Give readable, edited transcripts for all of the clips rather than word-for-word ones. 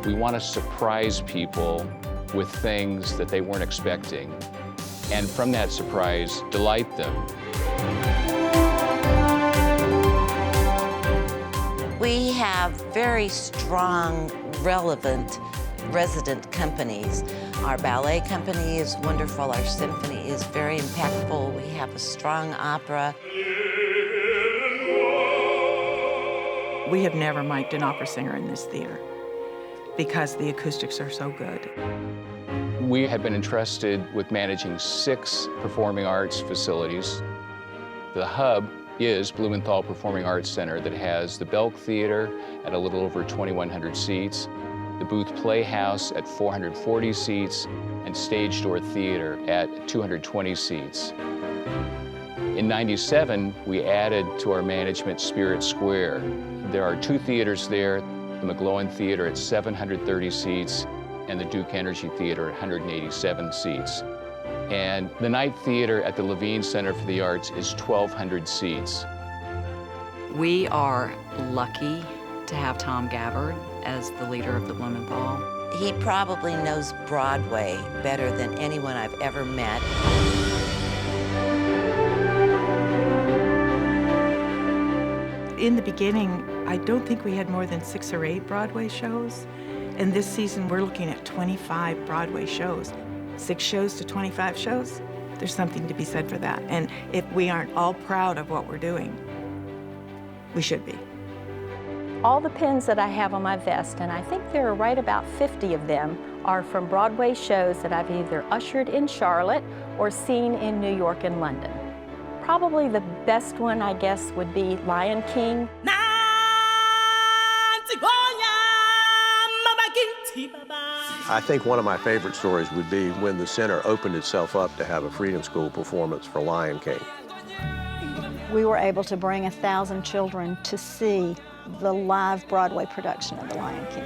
We want to surprise people with things that they weren't expecting, and from that surprise, delight them. We have very strong, relevant resident companies. Our ballet company is wonderful. Our symphony is very impactful. We have a strong opera. We have never mic'd an opera singer in this theater because the acoustics are so good. We have been entrusted with managing 6 performing arts facilities. The hub is Blumenthal Performing Arts Center that has the Belk Theater at a little over 2,100 seats, the Booth Playhouse at 440 seats, and Stage Door Theater at 220 seats. In '97, we added to our management Spirit Square. There are 2 theaters there, the McGlowan Theater at 730 seats, and the Duke Energy Theater at 187 seats. And the Night Theater at the Levine Center for the Arts is 1,200 seats. We are lucky to have Tom Gabbard as the leader of the Blumenthal. He probably knows Broadway better than anyone I've ever met. In the beginning, I don't think we had more than 6 or 8 Broadway shows. And this season, we're looking at 25 Broadway shows. 6 shows to 25 shows, there's something to be said for that. And if we aren't all proud of what we're doing, we should be. All the pins that I have on my vest, and I think there are right about 50 of them, are from Broadway shows that I've either ushered in Charlotte or seen in New York and London. Probably the best one, I guess, would be Lion King. I think one of my favorite stories would be when the center opened itself up to have a Freedom School performance for Lion King. We were able to bring 1,000 children to see the live Broadway production of The Lion King.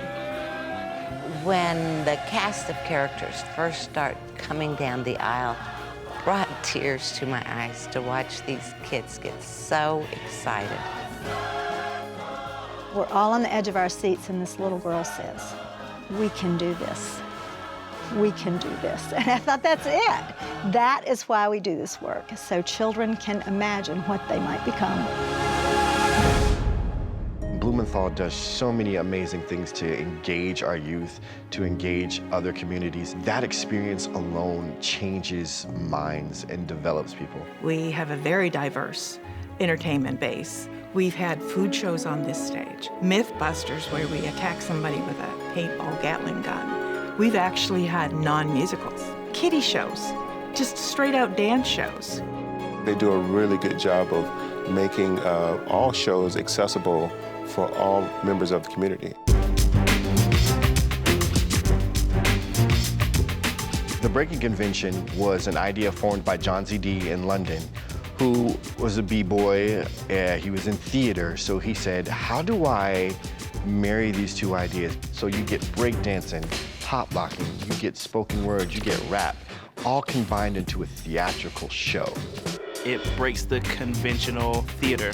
When the cast of characters first start coming down the aisle, brought tears to my eyes to watch these kids get so excited. We're all on the edge of our seats, and this little girl says, "We can do this. We can do this." And I thought, that's it. That is why we do this work, so children can imagine what they might become. Blumenthal does so many amazing things to engage our youth, to engage other communities. That experience alone changes minds and develops people. We have a very diverse entertainment base. We've had food shows on this stage, Mythbusters, where we attack somebody with a paintball Gatling gun. We've actually had non-musicals, kiddie shows, just straight-out dance shows. They do a really good job of making all shows accessible for all members of the community. The Breaking Convention was an idea formed by John Z.D. in London, who was a b-boy. He was in theater, so he said, how do I marry these 2 ideas? So you get breakdancing, pop locking, you get spoken word, you get rap, all combined into a theatrical show. It breaks the conventional theater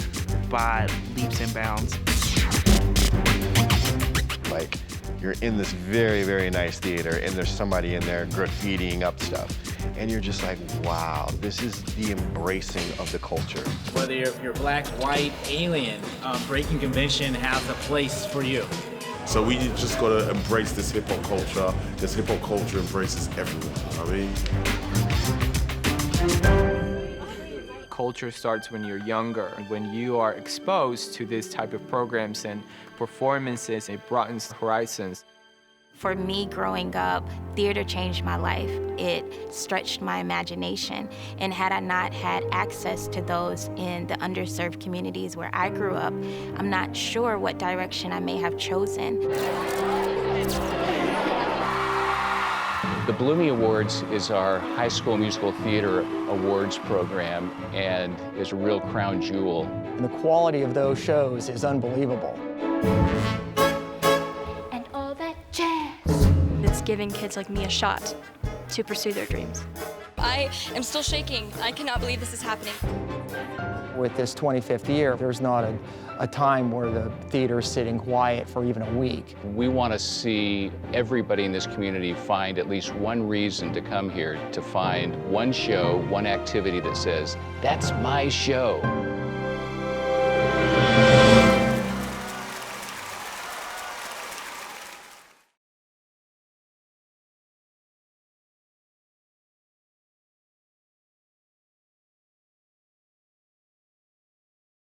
by leaps and bounds. Like, you're in this very, very nice theater, and there's somebody in there graffitiing up stuff. And you're just like, wow, this is the embracing of the culture. Whether you're black, white, alien, Breaking Convention has a place for you. So we just gotta embrace this hip hop culture. This hip hop culture embraces everyone. Culture starts when you're younger. When you are exposed to this type of programs and performances, it broadens horizons. For me, growing up, theater changed my life. It stretched my imagination. And had I not had access to those in the underserved communities where I grew up, I'm not sure what direction I may have chosen. The Blumie Awards is our high school musical theater awards program and is a real crown jewel. And the quality of those shows is unbelievable. And all that jazz. It's giving kids like me a shot to pursue their dreams. I am still shaking. I cannot believe this is happening. With this 25th year, there's not a time where the theater is sitting quiet for even a week. We want to see everybody in this community find at least one reason to come here, to find one show, one activity that says, that's my show.